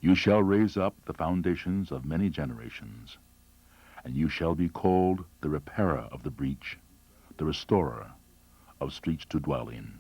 You shall raise up the foundations of many generations, and you shall be called the repairer of the breach, the restorer of streets to dwell in.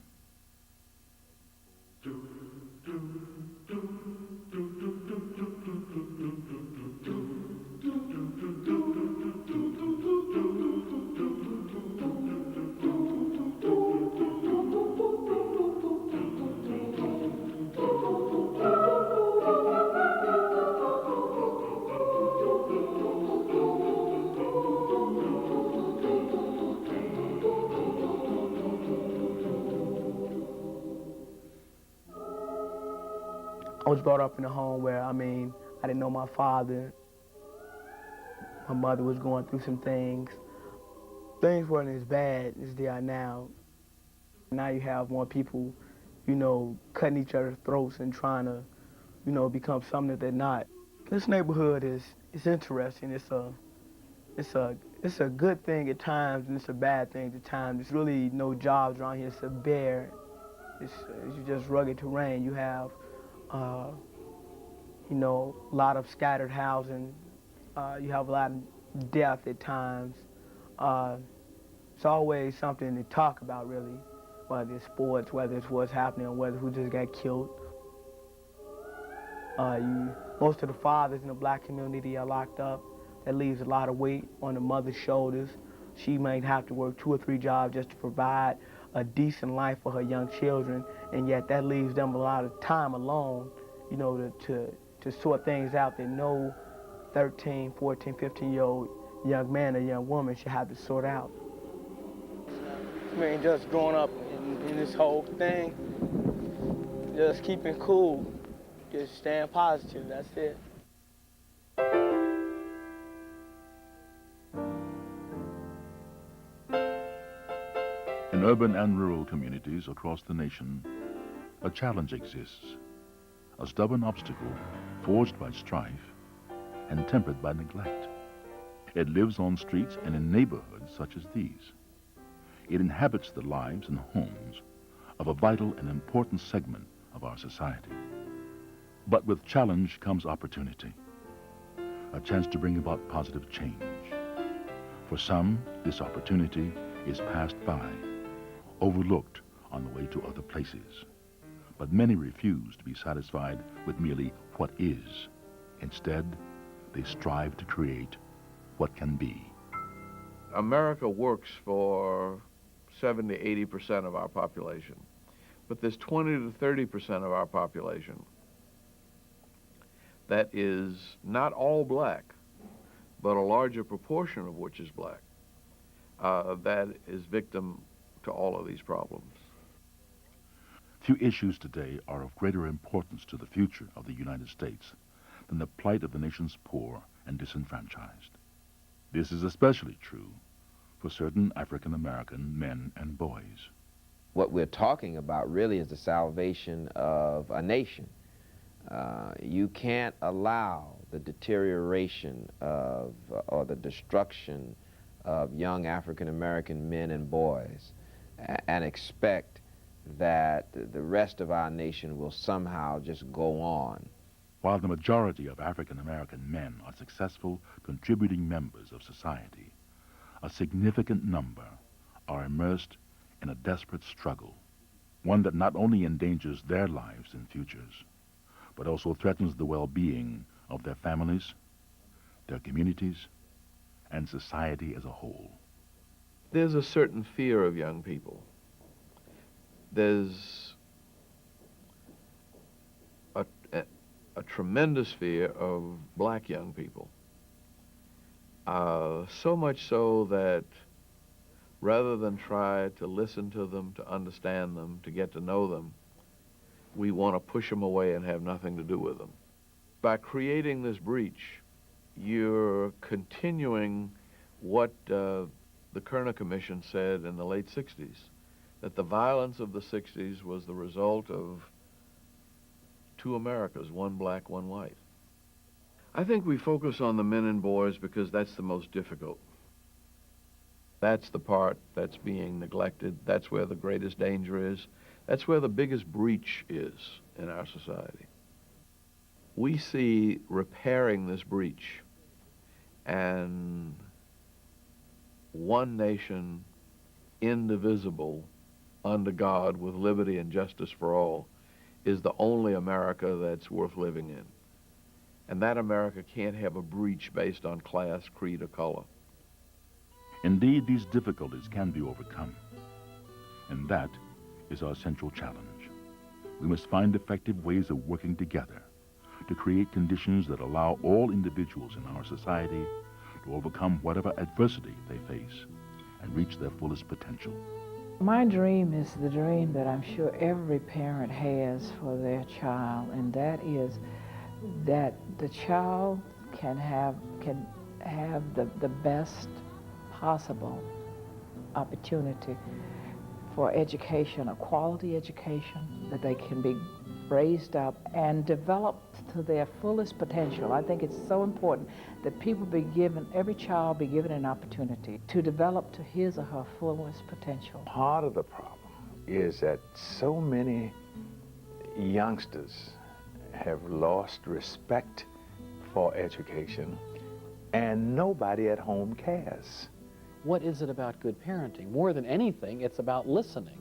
I was brought up in a home where, I didn't know my father. My mother was going through some things. Things weren't as bad as they are now. Now you have more people, cutting each other's throats and trying to, become something that they're not. This neighborhood is interesting. It's a good thing at times and it's a bad thing at times. There's really no jobs around here. It's a bare, it's just rugged terrain. You have a lot of scattered housing. You have a lot of death at times. It's always something to talk about, really, whether it's sports, whether it's what's happening, or whether who just got killed. Most of the fathers in the black community are locked up. That leaves a lot of weight on the mother's shoulders. She might have to work 2 or 3 jobs just to provide a decent life for her young children, and yet that leaves them a lot of time alone, to sort things out that no 13, 14, 15-year-old young man or young woman should have to sort out. Just growing up in this whole thing, just keeping cool, just staying positive, that's it. In urban and rural communities across the nation, a challenge exists, a stubborn obstacle forged by strife and tempered by neglect. It lives on streets and in neighborhoods such as these. It inhabits the lives and homes of a vital and important segment of our society. But with challenge comes opportunity, a chance to bring about positive change. For some, this opportunity is passed by, overlooked on the way to other places. But many refuse to be satisfied with merely what is. Instead, they strive to create what can be. America works for 70, 80% of our population, but there's 20 to 30% of our population that is not all black, but a larger proportion of which is black, that is victim to all of these problems. Few issues today are of greater importance to the future of the United States than the plight of the nation's poor and disenfranchised. This is especially true for certain African-American men and boys. What we're talking about really is the salvation of a nation. You can't allow the deterioration of, or the destruction of young African-American men and boys and expect that the rest of our nation will somehow just go on. While the majority of African-American men are successful contributing members of society, a significant number are immersed in a desperate struggle, one that not only endangers their lives and futures, but also threatens the well-being of their families, their communities, and society as a whole. There's a certain fear of young people. There's a tremendous fear of black young people. So much so that rather than try to listen to them, to understand them, to get to know them, we want to push them away and have nothing to do with them. By creating this breach, you're continuing what the Kerner Commission said in the late 60s, that the violence of the 60s was the result of 2 Americas, one black, one white. I think we focus on the men and boys because that's the most difficult. That's the part that's being neglected. That's where the greatest danger is. That's where the biggest breach is in our society. We see repairing this breach and one nation, indivisible, under God, with liberty and justice for all, is the only America that's worth living in. And that America can't have a breach based on class, creed, or color. Indeed, these difficulties can be overcome. And that is our central challenge. We must find effective ways of working together to create conditions that allow all individuals in our society to overcome whatever adversity they face and reach their fullest potential. My dream is the dream that I'm sure every parent has for their child, and that is that the child can have the best possible opportunity for education, a quality education, that they can be raised up and developed to their fullest potential. I think it's so important that people be given, every child be given an opportunity to develop to his or her fullest potential. Part of the problem is that so many youngsters have lost respect for education, and nobody at home cares. What is it about good parenting? More than anything, it's about listening.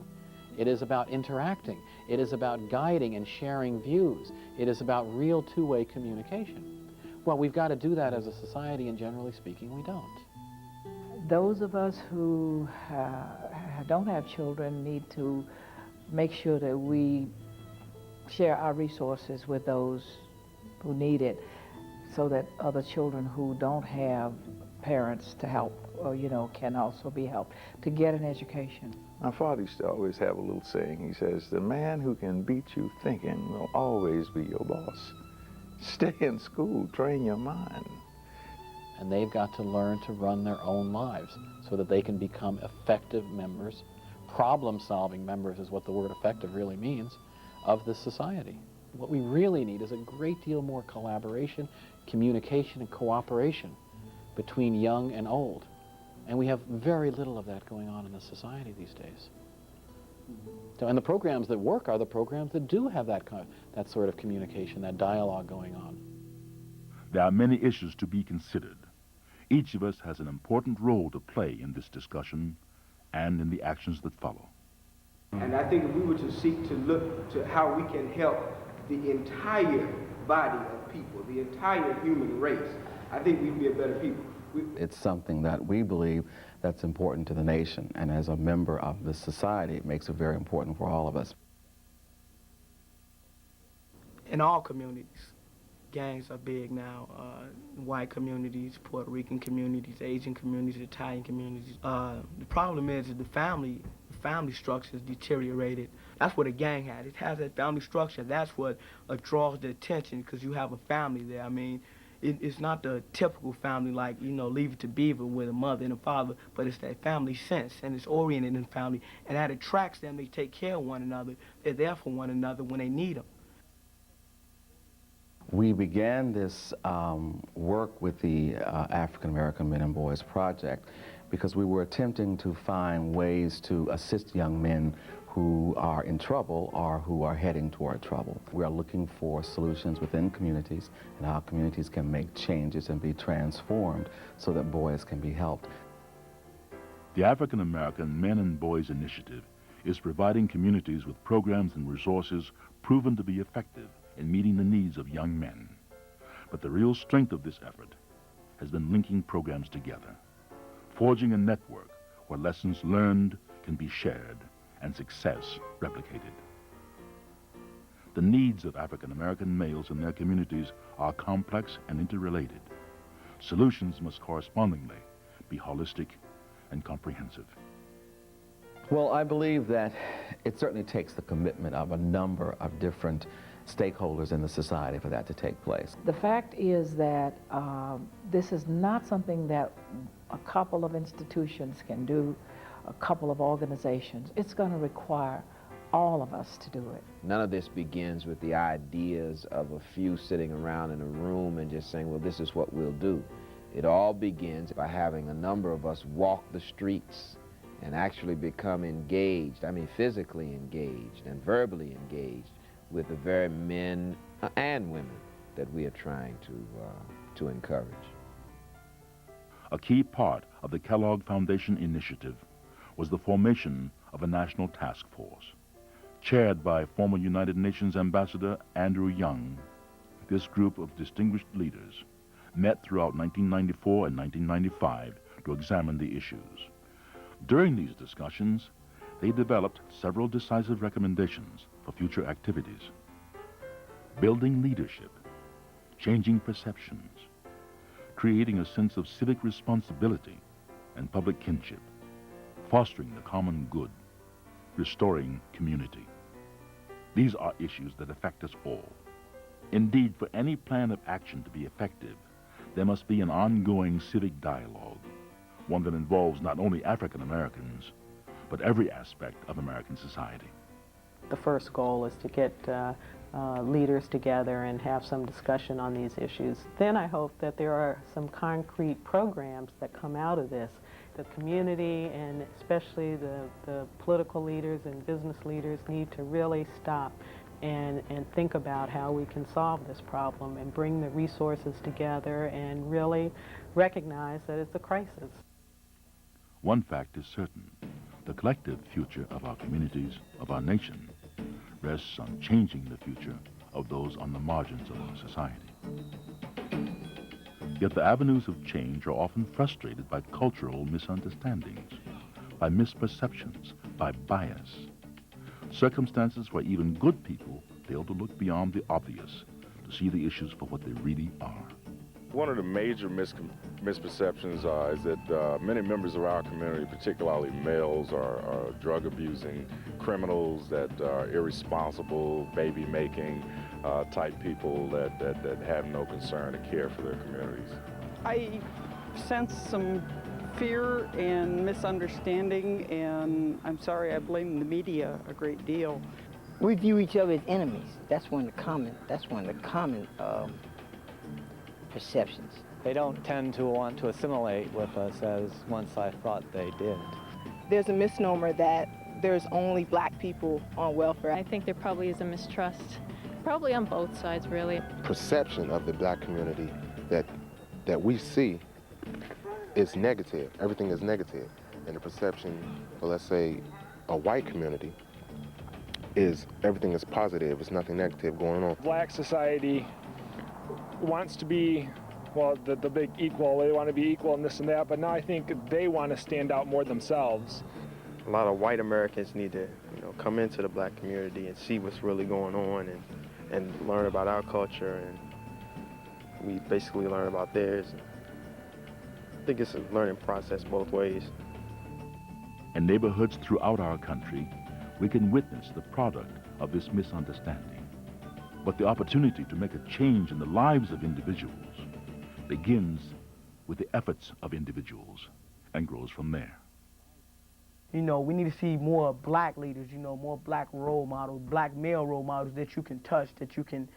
It is about interacting. It is about guiding and sharing views. It is about real two-way communication. Well, we've got to do that as a society, and generally speaking, we don't. Those of us who don't have children need to make sure that we share our resources with those who need it, so that other children who don't have parents to help, or, can also be helped to get an education. My father used to always have a little saying. He says, the man who can beat you thinking will always be your boss. Stay in school, train your mind. And they've got to learn to run their own lives so that they can become effective members, problem-solving members is what the word effective really means, of this society. What we really need is a great deal more collaboration, communication, and cooperation between young and old. And we have very little of that going on in the society these days. So, and the programs that work are the programs that do have that sort of communication, that dialogue going on. There are many issues to be considered. Each of us has an important role to play in this discussion and in the actions that follow. And I think if we were to seek to look to how we can help the entire body of people, the entire human race, I think we'd be a better people. It's something that we believe that's important to the nation, and as a member of the society, it makes it very important for all of us. In all communities, gangs are big now. White communities, Puerto Rican communities, Asian communities, Italian communities. The problem is that the family structure is deteriorated. That's what a gang has. It has that family structure. That's what draws the attention, because you have a family there. I mean, it's not the typical family like, Leave It to Beaver with a mother and a father, but it's that family sense, and it's oriented in family, and that attracts them. They take care of one another. They're there for one another when they need them. We began this work with the African American Men and Boys Project because we were attempting to find ways to assist young men who are in trouble or who are heading toward trouble. We are looking for solutions within communities and how communities can make changes and be transformed so that boys can be helped. The African American Men and Boys Initiative is providing communities with programs and resources proven to be effective in meeting the needs of young men. But the real strength of this effort has been linking programs together, forging a network where lessons learned can be shared and success replicated. The needs of African American males in their communities are complex and interrelated. Solutions must correspondingly be holistic and comprehensive. Well, I believe that it certainly takes the commitment of a number of different stakeholders in the society for that to take place. The fact is that this is not something that a couple of institutions can do, a couple of organizations. It's going to require all of us to do it. None of this begins with the ideas of a few sitting around in a room and just saying, well, this is what we'll do. It all begins by having a number of us walk the streets and actually become engaged, I mean physically engaged and verbally engaged with the very men and women that we are trying to encourage. A key part of the Kellogg Foundation initiative was the formation of a national task force. Chaired by former United Nations Ambassador Andrew Young, this group of distinguished leaders met throughout 1994 and 1995 to examine the issues. During these discussions, they developed several decisive recommendations for future activities. Building leadership, changing perceptions, creating a sense of civic responsibility and public kinship, fostering the common good, restoring community. These are issues that affect us all. Indeed, for any plan of action to be effective, there must be an ongoing civic dialogue, one that involves not only African Americans, but every aspect of American society. The first goal is to get leaders together and have some discussion on these issues. Then I hope that there are some concrete programs that come out of this. The community and especially the political leaders and business leaders need to really stop and think about how we can solve this problem and bring the resources together and really recognize that it's a crisis. One fact is certain: the collective future of our communities, of our nation, rests on changing the future of those on the margins of our society. Yet the avenues of change are often frustrated by cultural misunderstandings, by misperceptions, by bias. Circumstances where even good people fail to look beyond the obvious to see the issues for what they really are. One of the major misperceptions is that many members of our community, particularly males, are drug-abusing criminals that are irresponsible, baby-making type people that have no concern or care for their communities. I sense some fear and misunderstanding, and I'm sorry, I blame the media a great deal. We view each other as enemies. That's one of the common perceptions. They don't tend to want to assimilate with us as once I thought they did. There's a misnomer that there's only black people on welfare. I think there probably is a mistrust, probably on both sides, really. Perception of the black community that we see is negative. Everything is negative. And the perception for, let's say, a white community is everything is positive. There's nothing negative going on. Black society wants to be, well, the big equal. They want to be equal and this and that, but now I think they want to stand out more themselves. A lot of white Americans need to, come into the black community and see what's really going on and learn about our culture, and we basically learn about theirs. I think it's a learning process both ways. In neighborhoods throughout our country, we can witness the product of this misunderstanding. But the opportunity to make a change in the lives of individuals begins with the efforts of individuals and grows from there. We need to see more black leaders, more black role models, black male role models that you can touch, that you can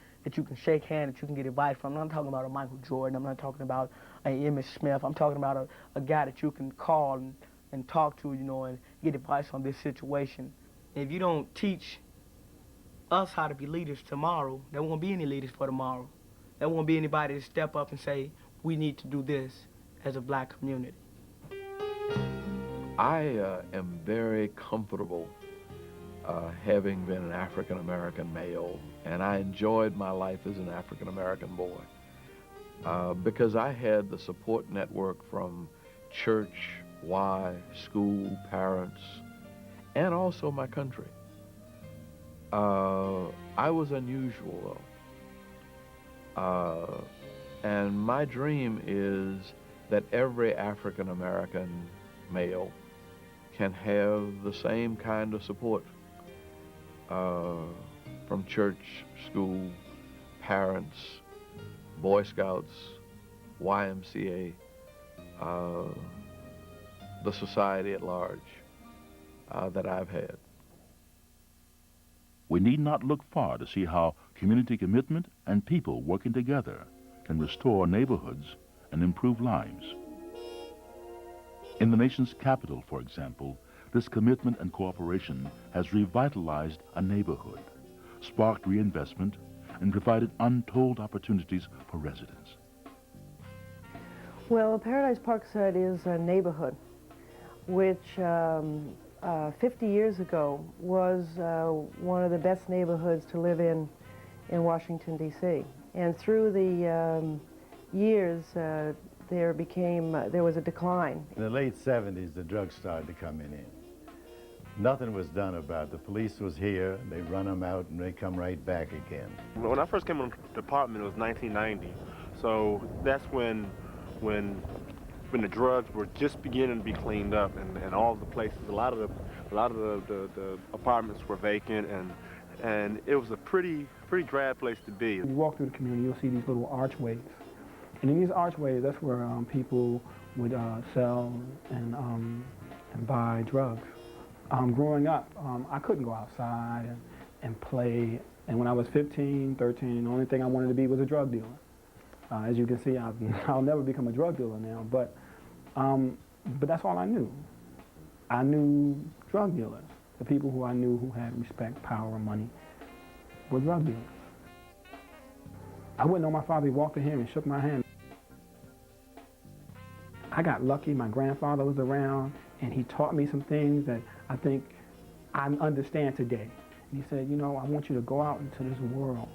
shake hands, that you can get advice from. I'm not talking about a Michael Jordan. I'm not talking about an Emmitt Smith. I'm talking about a guy that you can call and talk to, and get advice on this situation. If you don't teach us how to be leaders tomorrow, there won't be any leaders for tomorrow. There won't be anybody to step up and say, we need to do this as a black community. I am very comfortable having been an African-American male, and I enjoyed my life as an African-American boy because I had the support network from church, wife, school, parents, and also my country. I was unusual, though. And my dream is that every African-American male can have the same kind of support from church, school, parents, Boy Scouts, YMCA, the society at large that I've had. We need not look far to see how community commitment and people working together can restore neighborhoods and improve lives. In the nation's capital, for example, this commitment and cooperation has revitalized a neighborhood, sparked reinvestment, and provided untold opportunities for residents. Well, Paradise Parkside is a neighborhood which 50 years ago was one of the best neighborhoods to live in Washington, D.C. And through the years, there was a decline. In the late 70s, the drugs started to come in. Nothing was done about it. The police was here, they run them out, and they come right back again. When I first came on the department, it was 1990. So that's when the drugs were just beginning to be cleaned up, and all the places, a lot of the apartments were vacant, and it was a pretty drab place to be. You walk through the community, you'll see these little archways. And in these archways, that's where people would sell and buy drugs. Growing up, I couldn't go outside and play. And when I was 15, 13, the only thing I wanted to be was a drug dealer. As you can see, I'll never become a drug dealer now, but that's all I knew. I knew drug dealers. The people who I knew who had respect, power, money were drug dealers. I wouldn't know my father. He walked in here and shook my hand. I got lucky. My grandfather was around, and he taught me some things that I think I understand today. And he said, you know, I want you to go out into this world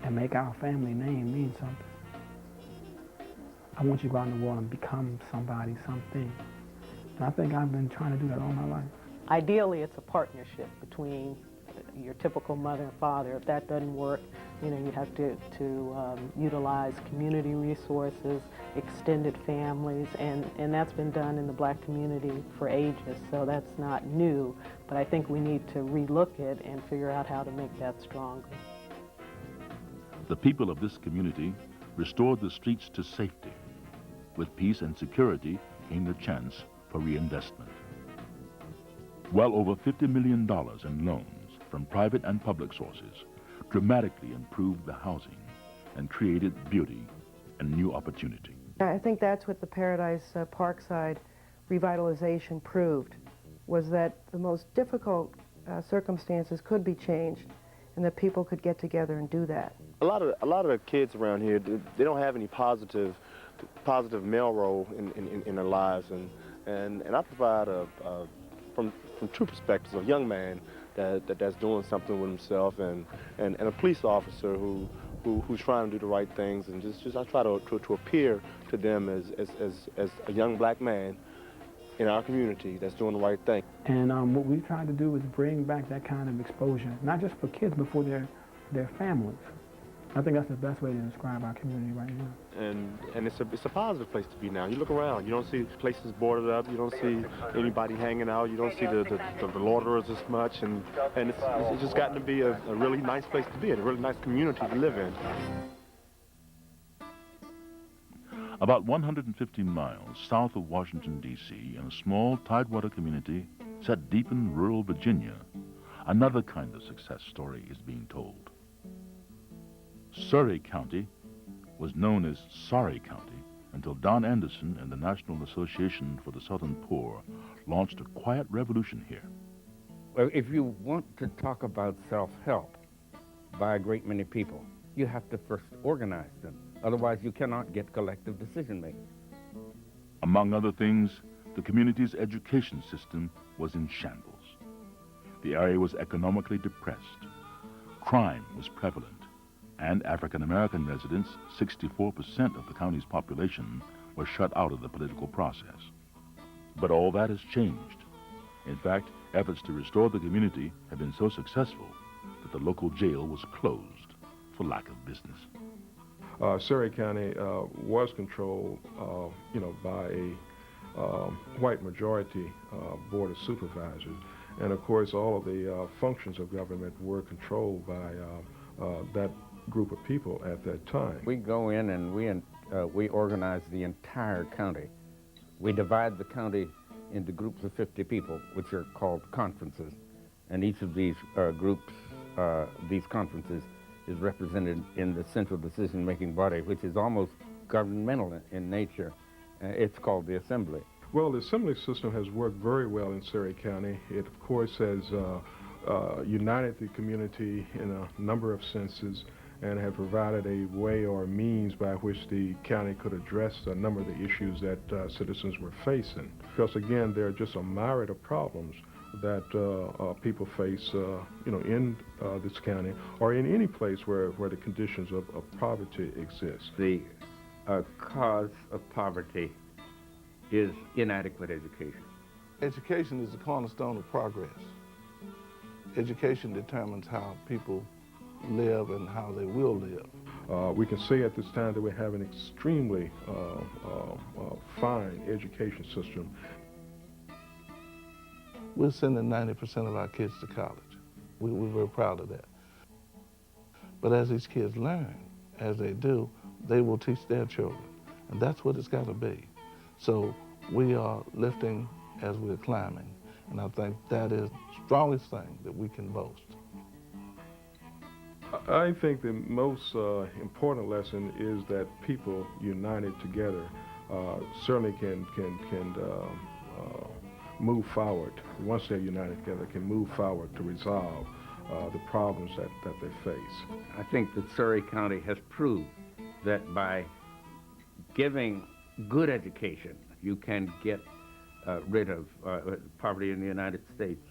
and make our family name mean something. I want you to go out in the world and become somebody, something. And I think I've been trying to do that all my life. Ideally, it's a partnership between your typical mother and father. If that doesn't work, you know, you have to utilize community resources, extended families, and that's been done in the black community for ages, so that's not new, but I think we need to relook it and figure out how to make that stronger. The people of this community restored the streets to safety. With peace and security came the chance for reinvestment. Well over $50 million in loans from private and public sources dramatically improved the housing and created beauty and new opportunity. I think that's what the Paradise Parkside revitalization proved, was that the most difficult circumstances could be changed and that people could get together and do that. A lot of the kids around here, they don't have any positive male role in their lives, and I provide from two perspectives, a young man that's doing something with himself, and a police officer who's trying to do the right things, and just I try to appear to them as a young black man in our community that's doing the right thing. And what we try to do is bring back that kind of exposure, not just for kids, but for their families. I think that's the best way to describe our community right now. And it's a positive place to be now. You look around, you don't see places boarded up, you don't see anybody hanging out, you don't see the loiterers as much, and it's just gotten to be a really nice place to be, and a really nice community to live in. About 115 miles south of Washington, D.C., in a small tidewater community set deep in rural Virginia, another kind of success story is being told. Surry County was known as Sorry County until Don Anderson and the National Association for the Southern Poor launched a quiet revolution here. Well, if you want to talk about self-help by a great many people, you have to first organize them. Otherwise, you cannot get collective decision-making. Among other things, the community's education system was in shambles. The area was economically depressed. Crime was prevalent, and African-American residents, 64% of the county's population, were shut out of the political process. But all that has changed. In fact, efforts to restore the community have been so successful that the local jail was closed for lack of business. Surry County was controlled, by a white majority board of supervisors, and of course all of the functions of government were controlled by that group of people at that time. We go in and we organize the entire county. We divide the county into groups of 50 people, which are called conferences, and each of these groups, these conferences, is represented in the central decision-making body, which is almost governmental in nature. It's called the Assembly. Well, the Assembly system has worked very well in Surry County. It, of course, has united the community in a number of senses and have provided a way or a means by which the county could address a number of the issues that citizens were facing. Because again, there are just a myriad of problems that people face, in this county or in any place where the conditions of poverty exist. The cause of poverty is inadequate education. Education is the cornerstone of progress. Education determines how people live and how they will live. We can say at this time that we have an extremely fine education system. We're sending 90% of our kids to college. We're very proud of that. But as these kids learn, as they do, they will teach their children. And that's what it's got to be. So we are lifting as we're climbing. And I think that is the strongest thing that we can boast. I think the most important lesson is that people united together certainly can move forward. Once they're united together, can move forward to resolve the problems that they face. I think that Surry County has proved that by giving good education, you can get rid of poverty in the United States.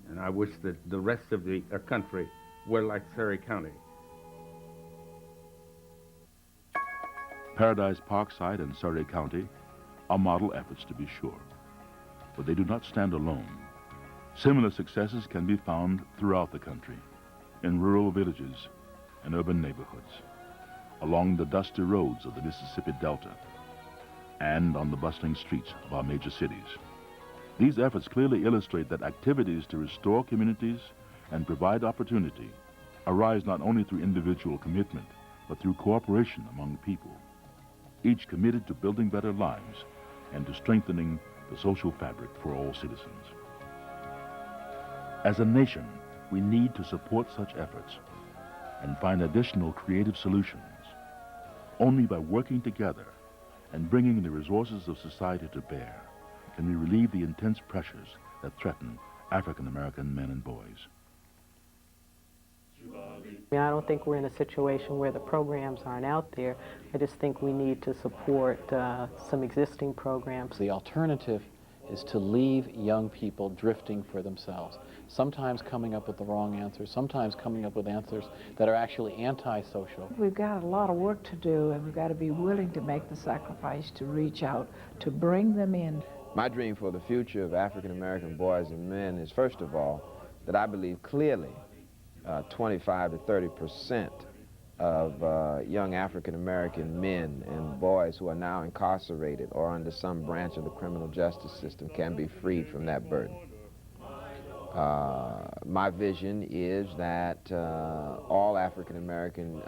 And I wish that the rest of the country were like Surry County. Paradise Parkside and Surry County are model efforts, to be sure, but they do not stand alone. Similar successes can be found throughout the country, in rural villages and urban neighborhoods, along the dusty roads of the Mississippi Delta, and on the bustling streets of our major cities. These efforts clearly illustrate that activities to restore communities and provide opportunity arise not only through individual commitment, but through cooperation among people, each committed to building better lives and to strengthening the social fabric for all citizens. As a nation, we need to support such efforts and find additional creative solutions. Only by working together and bringing the resources of society to bear can we relieve the intense pressures that threaten African American men and boys. I don't think we're in a situation where the programs aren't out there. I just think we need to support some existing programs. The alternative is to leave young people drifting for themselves, sometimes coming up with the wrong answers, sometimes coming up with answers that are actually antisocial. We've got a lot of work to do, and we've got to be willing to make the sacrifice to reach out, to bring them in. My dream for the future of African American boys and men is, first of all, that I believe clearly 25 to 30% of young African American men and boys who are now incarcerated or under some branch of the criminal justice system can be freed from that burden. My vision is that all African American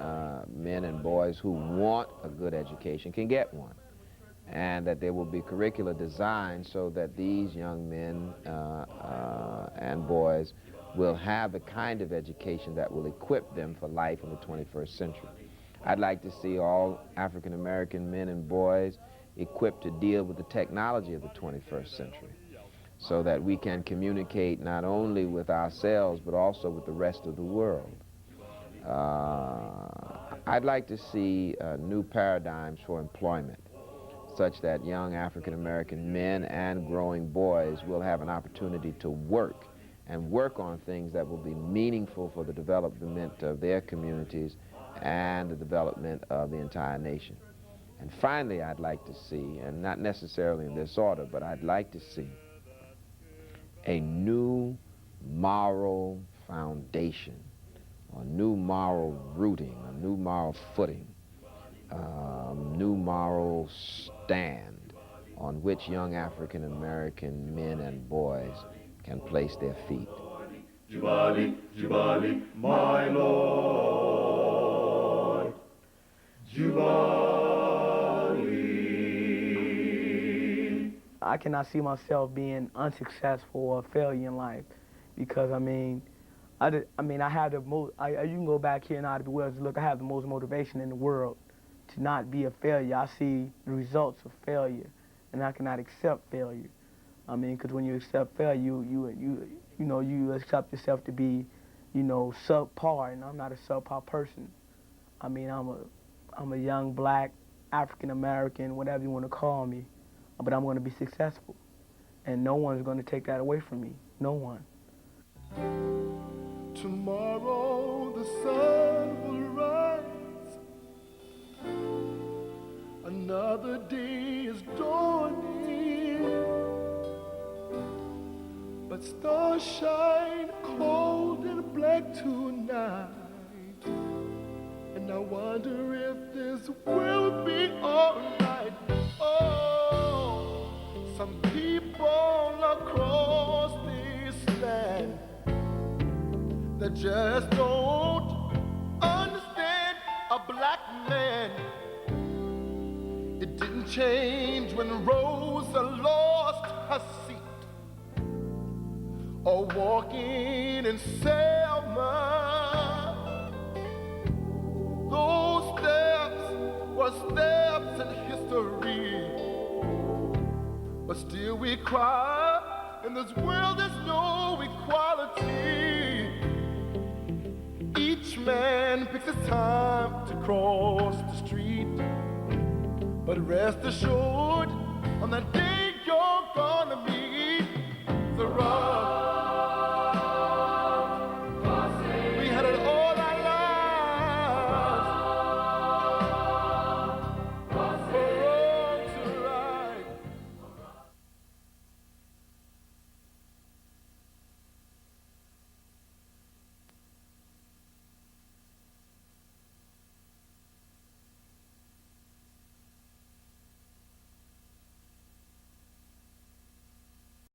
men and boys who want a good education can get one, and that there will be curricula designed so that these young men and boys will have the kind of education that will equip them for life in the 21st century. I'd like to see all African American men and boys equipped to deal with the technology of the 21st century, so that we can communicate not only with ourselves but also with the rest of the world. I'd like to see new paradigms for employment, such that young African American men and growing boys will have an opportunity to work on things that will be meaningful for the development of their communities and the development of the entire nation. And finally, I'd like to see, and not necessarily in this order, but I'd like to see a new moral foundation, a new moral rooting, a new moral footing, new moral stand on which young African American men and boys can place their feet. Jubali, Jubali, my Lord. Jubali. I cannot see myself being unsuccessful or a failure in life, because I have the most. You can go back here now to look. I have the most motivation in the world to not be a failure. I see the results of failure, and I cannot accept failure. Because when you accept failure, you know, you accept yourself to be, you know, subpar, and I'm not a subpar person. I mean, I'm a young black African American, whatever you want to call me, but I'm going to be successful, and no one's going to take that away from me. No one. Tomorrow the sun will rise. Another day is dawning, but stars shine cold and black tonight. And I wonder if this will be alright. Oh, some people across this land that just don't understand a black man. It didn't change when Rosa lost her seat, or walking in Selma. Those steps were steps in history, but still we cry, in this world there's no equality. Each man picks his time to cross the street, but rest assured, on that day you're gonna meet